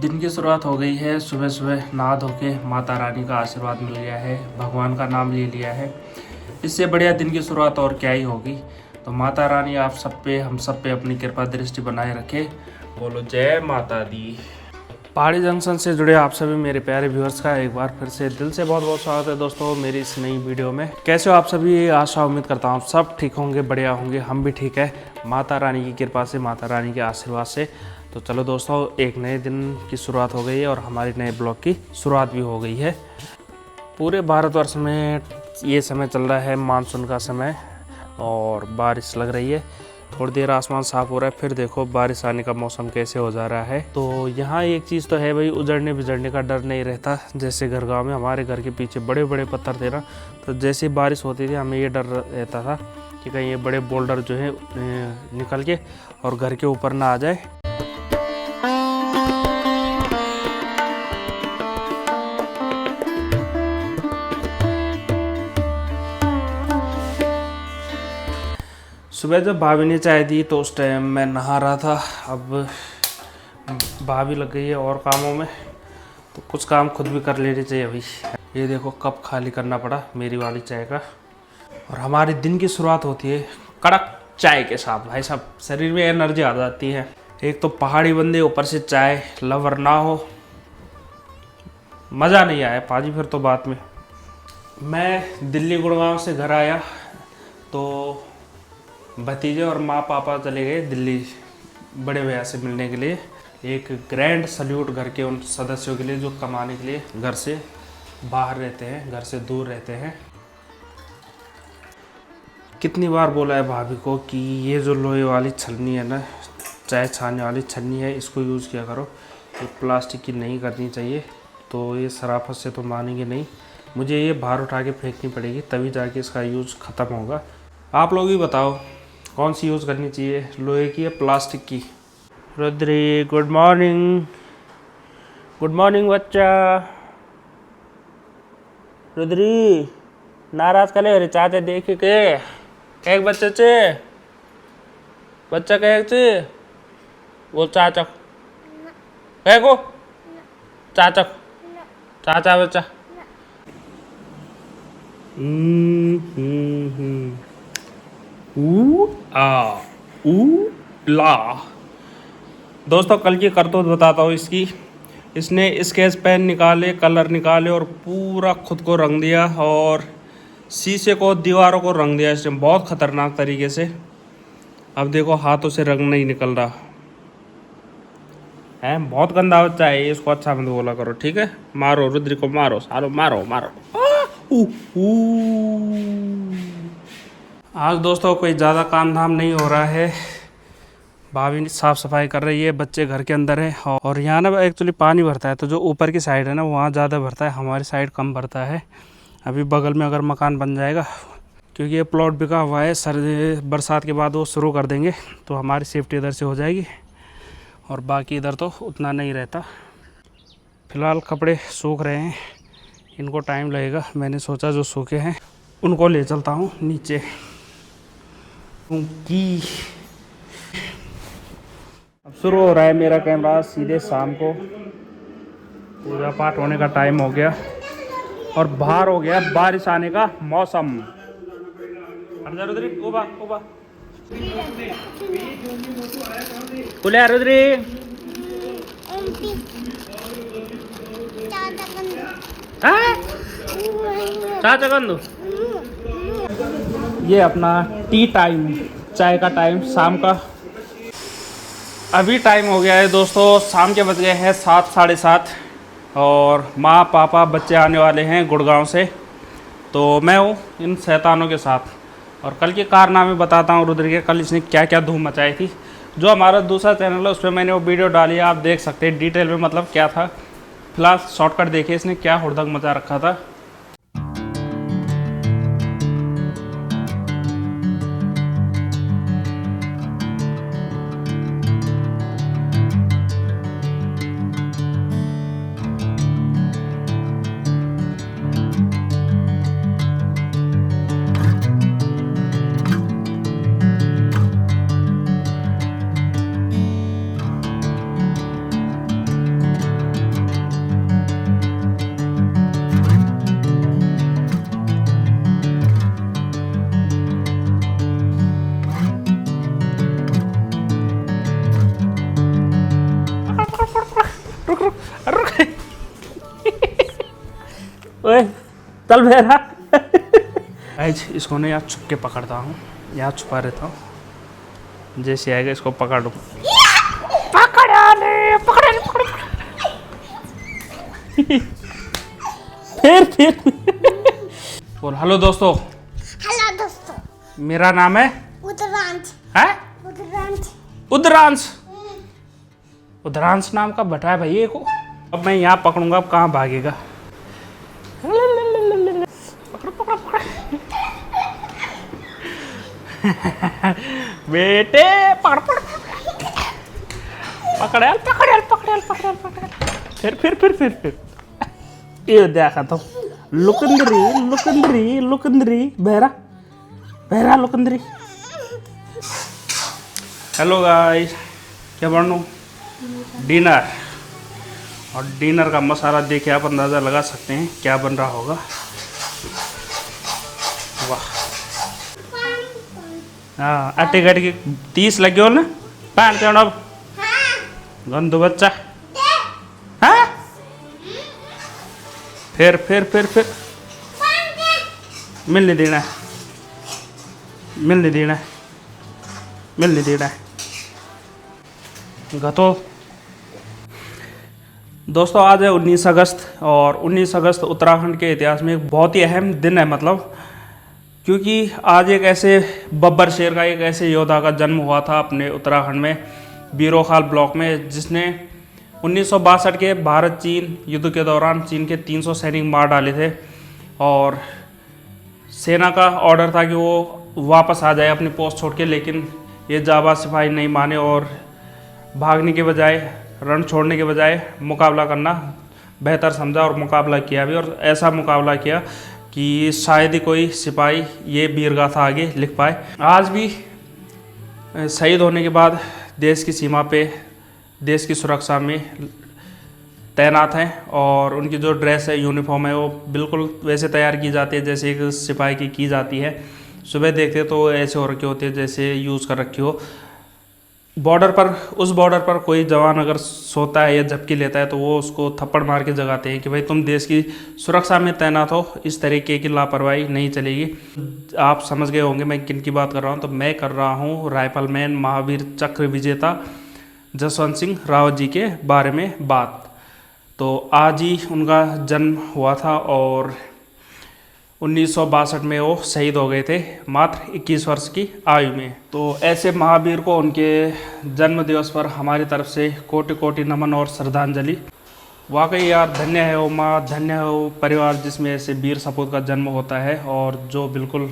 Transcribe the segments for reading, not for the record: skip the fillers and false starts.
दिन की शुरुआत हो गई है। सुबह सुबह नहा धो के माता रानी का आशीर्वाद मिल गया है, भगवान का नाम ले लिया है। इससे बढ़िया दिन की शुरुआत और क्या ही होगी। तो माता रानी आप सब पे, हम सब पे अपनी कृपा दृष्टि बनाए रखे। बोलो जय माता दी। पहाड़ी जंक्शन से जुड़े आप सभी मेरे प्यारे व्यूअर्स का एक बार फिर से दिल से बहुत बहुत स्वागत है दोस्तों मेरी इस नई वीडियो में। कैसे हो आप सभी? आशा उम्मीद करता हूँ सब ठीक होंगे, बढ़िया होंगे। हम भी ठीक है माता रानी की कृपा से, माता रानी के आशीर्वाद से। तो चलो दोस्तों, एक नए दिन की शुरुआत हो गई है और हमारी नए ब्लॉग की शुरुआत भी हो गई है। पूरे भारतवर्ष में ये समय चल रहा है मानसून का समय और बारिश लग रही है। थोड़ी देर आसमान साफ हो रहा है, फिर देखो बारिश आने का मौसम कैसे हो जा रहा है। तो यहाँ एक चीज़ तो है भाई, उजड़ने बिजड़ने का डर नहीं रहता। जैसे घर गांव में हमारे घर के पीछे बड़े बड़े पत्थर थे ना, तो जैसे बारिश होती थी हमें ये डर रहता था कि कहीं ये बड़े बोल्डर जो है निकल के और घर के ऊपर ना आ जाए। सुबह जब भाभी ने चाय दी तो उस टाइम मैं नहा रहा था। अब भाभी लग गई है और कामों में, तो कुछ काम खुद भी कर लेने चाहिए भाई। ये देखो कप खाली करना पड़ा मेरी वाली चाय का। और हमारे दिन की शुरुआत होती है कड़क चाय के साथ। भाई साहब, शरीर में एनर्जी आ जाती है। एक तो पहाड़ी बंदे, ऊपर से चाय लवर ना हो, मज़ा नहीं आया पाजी। फिर तो बात में मैं दिल्ली गुड़गांव से घर आया तो भतीजे और माँ पापा चले गए दिल्ली बड़े भैया से मिलने के लिए। एक ग्रैंड सल्यूट घर के उन सदस्यों के लिए जो कमाने के लिए घर से बाहर रहते हैं, घर से दूर रहते हैं। कितनी बार बोला है भाभी को कि ये जो लोहे वाली छलनी है ना, चाय छानने वाली छलनी है, इसको यूज़ किया करो। ये प्लास्टिक की नहीं करनी चाहिए। तो ये शराफत से तो मानेंगे नहीं, मुझे ये बाहर उठा के फेंकनी पड़ेगी, तभी जाके इसका यूज़ ख़त्म होगा। आप लोग ही बताओ कौन सी यूज़ करनी चाहिए, लोहे की या प्लास्टिक की? Rudri good morning. Good morning बच्चा। रुद्री नाराज करे रे चाचा देख के एक बच्चे चे बच्चा कहे चे वो चाचा कहे को चाचा चाचा बच्चा। ला दोस्तों, कल की करतूत बताता हूँ इसकी। इसने स्केच पेन निकाले, कलर निकाले और पूरा खुद को रंग दिया और शीशे को, दीवारों को रंग दिया इसने बहुत ख़तरनाक तरीके से। अब देखो हाथों से रंग नहीं निकल रहा है। बहुत गंदा बच्चा है, इसको अच्छा मत बोला करो, ठीक है? मारो रुद्री को, मारो सालो, मारो मारो। आज दोस्तों कोई ज़्यादा काम धाम नहीं हो रहा है। भाभी साफ़ सफाई कर रही है, बच्चे घर के अंदर है। और यहाँ ना एक्चुअली पानी भरता है, तो जो ऊपर की साइड है ना वहाँ ज़्यादा भरता है, हमारी साइड कम भरता है। अभी बगल में अगर मकान बन जाएगा, क्योंकि ये प्लॉट बिका हुआ है, बरसात के बाद वो शुरू कर देंगे तो हमारी सेफ्टी इधर से हो जाएगी और बाकी इधर तो उतना नहीं रहता। फ़िलहाल कपड़े सूख रहे हैं, इनको टाइम लगेगा। मैंने सोचा जो सूखे हैं उनको ले चलता हूँ नीचे, क्योंकि अब शुरू हो रहा है मेरा कैमरा सीधे शाम को। पूजा पाठ होने का टाइम हो गया और बाहर हो गया बारिश आने का मौसम। रुद्री उबा उबा बोले रुद्री चाचा कंदू। ये अपना टी टाइम, चाय का टाइम शाम का। अभी टाइम हो गया है दोस्तों, शाम के बज गए हैं 7, साढ़े 7 और माँ पापा बच्चे आने वाले हैं गुड़गांव से। तो मैं हूँ इन शैतानों के साथ और कल के कारनामे बताता हूँ रुद्र के। कल इसने क्या क्या धूम मचाई थी। जो हमारा दूसरा चैनल है उस पर मैंने वो वीडियो डाली है, आप देख सकते हैं डिटेल में, मतलब क्या था। फिलहाल शॉर्टकट देखिए इसने क्या हुड़दंग मचा रखा था। ओए चल बेरा। गाइस इसको ना यहाँ छुप के पकड़ता हूँ, यहाँ छुपा रहता हूँ, जैसे आएगा इसको पकड़ लो। फिर बोल हेलो दोस्तों। हेलो दोस्तों, मेरा नाम है उदरांश। है उदरांश। उदरांश। उदरांश नाम का बटा है भाई ये को। अब मैं यहाँ पकड़ूंगा, अब कहाँ भागेगा। पकड़ पकड़ पकड़। बेटे पकड़ पकड़ पकड़ पकड़ पकड़ पकड़ पकड़। फिर ये देखा तो लुकंदरी लुकंदरी लुकंदरी बहरा बहरा लुकंदरी। हेलो गाइस, क्या बनू डिनर, और डिनर का मसाला देख के आप अंदाज़ा लगा सकते हैं क्या बन रहा होगा। वाह हाँ अट्टे गट के 30 लगे हो ना पैंट के अब गंदू बच्चा। हाँ फिर मिलने देना है, मिलने देना है, मिलने देना है। गतो दोस्तों आज है 19 अगस्त, और 19 अगस्त उत्तराखंड के इतिहास में एक बहुत ही अहम दिन है। मतलब क्योंकि आज एक ऐसे बब्बर शेर का, एक ऐसे योद्धा का जन्म हुआ था अपने उत्तराखंड में बीरोखाल ब्लॉक में, जिसने 1962 के भारत चीन युद्ध के दौरान चीन के 300 सैनिक मार डाले थे। और सेना का ऑर्डर था कि वो वापस आ जाए अपनी पोस्ट छोड़ के, लेकिन ये जाबाज सिपाही नहीं माने और भागने के बजाय, रण छोड़ने के बजाय मुकाबला करना बेहतर समझा और मुकाबला किया भी। और ऐसा मुकाबला किया कि शायद ही कोई सिपाही ये वीरगाथा आगे लिख पाए। आज भी शहीद होने के बाद देश की सीमा पे, देश की सुरक्षा में तैनात हैं, और उनकी जो ड्रेस है, यूनिफॉर्म है, वो बिल्कुल वैसे तैयार की जाती है जैसे एक सिपाही की जाती है। सुबह देखते तो ऐसे हो रखे होते हैं जैसे यूज़ कर रखी हो। बॉर्डर पर, उस बॉर्डर पर कोई जवान अगर सोता है या झपकी लेता है तो वो उसको थप्पड़ मार के जगाते हैं कि भाई तुम देश की सुरक्षा में तैनात हो, इस तरीके की लापरवाही नहीं चलेगी। आप समझ गए होंगे मैं किन की बात कर रहा हूँ। तो मैं कर रहा हूँ राइफलमैन महावीर चक्र विजेता जसवंत सिंह रावत जी के बारे में बात। तो आज ही उनका जन्म हुआ था और 1962 में वो शहीद हो गए थे मात्र 21 वर्ष की आयु में। तो ऐसे महावीर को उनके जन्म दिवस पर हमारी तरफ से कोटि कोटि नमन और श्रद्धांजलि। वाकई यार धन्य है वो माँ, धन्य है वो परिवार जिसमें ऐसे वीर सपूत का जन्म होता है, और जो बिल्कुल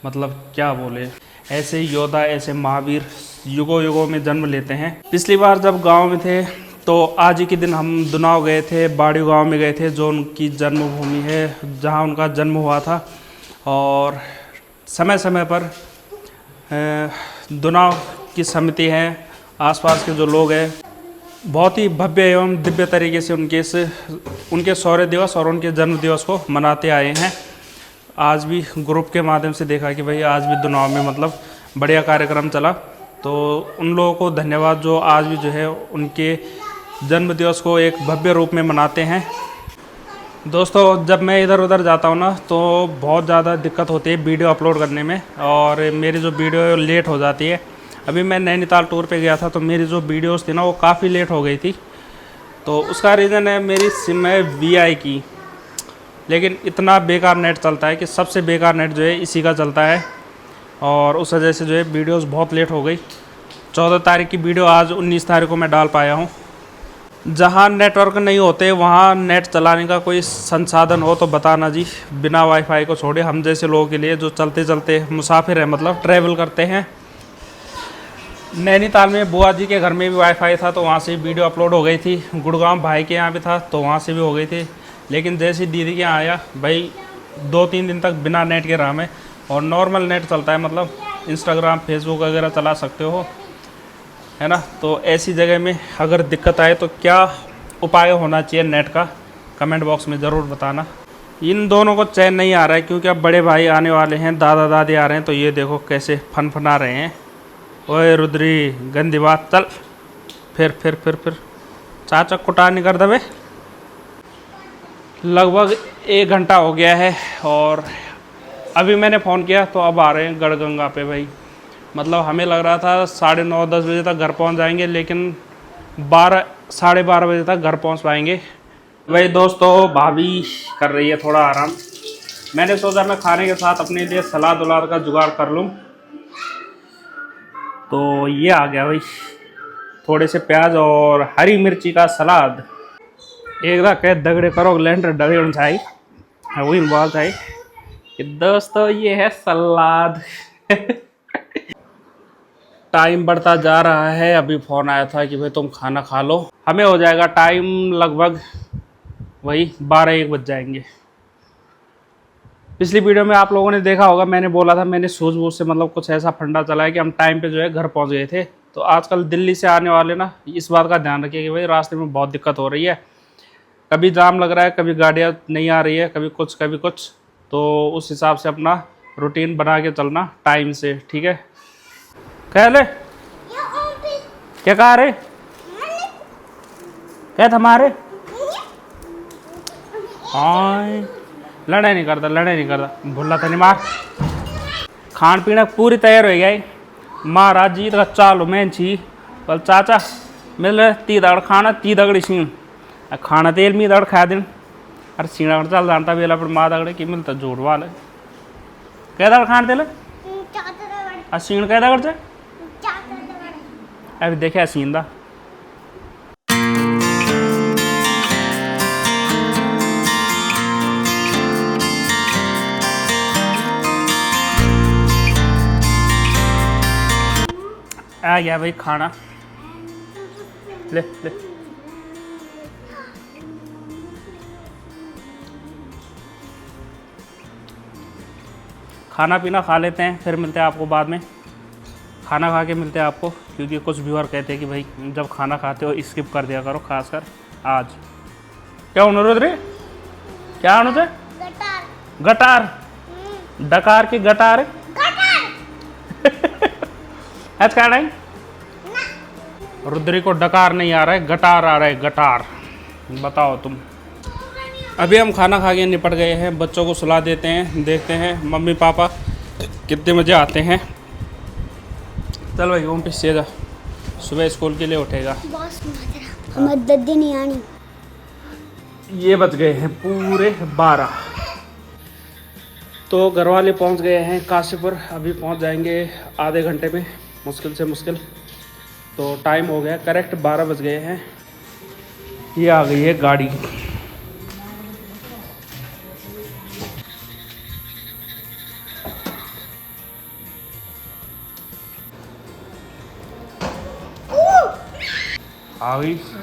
मतलब क्या बोले, ऐसे योद्धा, ऐसे महावीर युगों युगों में जन्म लेते हैं। पिछली बार जब गाँव में थे तो आज ही के दिन हम दुनाव गए थे, बाड़ी गांव में गए थे, जो उनकी जन्मभूमि है, जहां उनका जन्म हुआ था। और समय समय पर दुनाव की समिति है, आसपास के जो लोग हैं, बहुत ही भव्य एवं दिव्य तरीके से उनके शौर्य दिवस और उनके जन्म दिवस को मनाते आए हैं। आज भी ग्रुप के माध्यम से देखा कि भाई आज भी दुनाव में मतलब बढ़िया कार्यक्रम चला। तो उन लोगों को धन्यवाद जो आज भी जो है उनके जन्म दिवस को एक भव्य रूप में मनाते हैं। दोस्तों जब मैं इधर उधर जाता हूँ ना तो बहुत ज़्यादा दिक्कत होती है वीडियो अपलोड करने में, और मेरी जो वीडियो है लेट हो जाती है। अभी मैं नैनीताल टूर पे गया था तो मेरी जो वीडियोस थी ना वो काफ़ी लेट हो गई थी। तो उसका रीज़न है मेरी सिम है VI की, लेकिन इतना बेकार नेट चलता है कि सबसे बेकार नेट जो है इसी का चलता है, और उस वजह से जो है वीडियोस बहुत लेट हो गई। 14 तारीख की वीडियो आज 19 तारीख को मैं डाल पाया हूँ। जहाँ नेटवर्क नहीं होते वहाँ नेट चलाने का कोई संसाधन हो तो बताना जी, बिना वाईफाई को छोड़े हम जैसे लोगों के लिए जो चलते चलते मुसाफिर हैं, मतलब ट्रैवल करते हैं। नैनीताल में बुआ जी के घर में भी वाईफाई था तो वहाँ से वीडियो अपलोड हो गई थी। गुड़गांव भाई के यहाँ भी था तो वहाँ से भी हो गई थी। लेकिन जैसे दीदी के यहाँ आया भाई 2-3 दिन तक बिना नेट के रहा मैं, और नॉर्मल नेट चलता है, मतलब इंस्टाग्राम फेसबुक वगैरह चला सकते हो, है ना। तो ऐसी जगह में अगर दिक्कत आए तो क्या उपाय होना चाहिए नेट का, कमेंट बॉक्स में ज़रूर बताना। इन दोनों को चैन नहीं आ रहा है क्योंकि अब बड़े भाई आने वाले हैं, दादा दादी आ रहे हैं। तो ये देखो कैसे फनफना रहे हैं। ओए रुद्री गंदी बात, चल फिर चाचा कुटा नहीं कर दबे। लगभग 1 घंटा हो गया है और अभी मैंने फ़ोन किया तो अब आ रहे हैं गढ़गंगा पे भाई। मतलब हमें लग रहा था 9:30-10 बजे तक घर पहुंच जाएंगे, लेकिन 12 साढ़े 12 बजे तक घर पहुंच पाएंगे। भाई दोस्तों, भाभी कर रही है थोड़ा आराम। मैंने सोचा मैं खाने के साथ अपने लिए सलाद उलाद का जुगाड़ कर लूँ, तो ये आ गया भाई, थोड़े से प्याज और हरी मिर्ची का सलाद। एक दा कह दगड़े करो लेंटर डगड़ चाहिए वही बात है कि दोस्तों ये है सलाद। टाइम बढ़ता जा रहा है। अभी फ़ोन आया था कि भाई तुम खाना खा लो। हमें हो जाएगा टाइम लगभग वही 12-1 बज जाएंगे। पिछली वीडियो में आप लोगों ने देखा होगा, मैंने बोला था मैंने सूझबूझ से मतलब कुछ ऐसा फंडा चला है कि हम टाइम पे जो है घर पहुंच गए थे। तो आजकल दिल्ली से आने वाले ना इस बात का ध्यान रखिए कि भाई रास्ते में बहुत दिक्कत हो रही है। कभी जाम लग रहा है, कभी गाड़ियाँ नहीं आ रही है, कभी कुछ। तो उस हिसाब से अपना रूटीन बना के चलना टाइम से, ठीक है। कह ले क्या कहा रे, क्या हमारे हाँ लड़ाई नहीं करता भूला था नहीं मार। खान पीना पूरी तैयार हो गई महाराज जी का चालो मैं छी बोल चाचा मिल ती दगड़ खाना ती दगड़ी सीण खाना तेल मी दगड़ खा दिन। अरे सीणा चल जानता बेला पर माँ दगड़े की मिलता जोड़ वाले कै दगड़ खान तेल सीण कै दगड़ से अभी देखे सींदा। आ गया भाई खाना, ले ले खाना पीना खा लेते हैं, फिर मिलते हैं आपको बाद में। खाना खा के मिलते हैं आपको, क्योंकि कुछ व्यूअर कहते हैं कि भाई जब खाना खाते हो स्किप कर दिया करो, खासकर आज। क्या होने रे, क्या होने थे? गटार डकार की गटार आज क्या नहीं रुद्री को डकार नहीं आ रहा है, गटार आ रहा है, गटार। बताओ तुम। अभी हम खाना खा के निपट गए हैं, बच्चों को सुला देते हैं, देखते हैं मम्मी पापा कितने बजे आते हैं। चल भाई ओम पे से जा, सुबह स्कूल के लिए उठेगा। हमारी दद्दी नहीं आनी। ये बज गए हैं पूरे 12। तो घर वाले पहुँच गए हैं काशीपुर, अभी पहुँच जाएंगे आधे घंटे में, मुश्किल से मुश्किल। तो टाइम हो गया करेक्ट 12 बज गए हैं। ये आ गई है गाड़ी।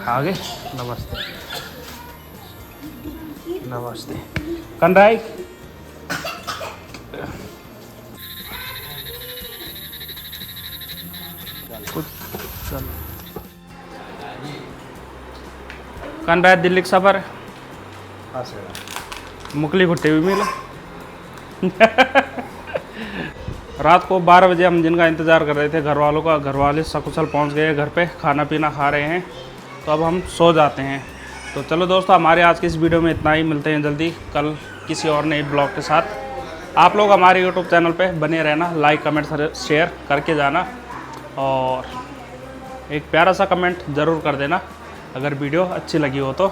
आगे नमस्ते नमस्ते कंदाई। चलो कन रहा है दिल्ली का सफर, मुकली भुट्टे भी मिला। रात को 12 बजे हम जिनका इंतज़ार कर रहे थे घर वालों का, घर वाले सकुशल पहुंच गए घर पे, खाना पीना खा रहे हैं। तो अब हम सो जाते हैं। तो चलो दोस्तों, हमारे आज की इस वीडियो में इतना ही। मिलते हैं जल्दी कल किसी और नए ब्लॉग के साथ। आप लोग हमारे यूट्यूब चैनल पे बने रहना, लाइक कमेंट शेयर करके जाना, और एक प्यारा सा कमेंट ज़रूर कर देना अगर वीडियो अच्छी लगी हो तो।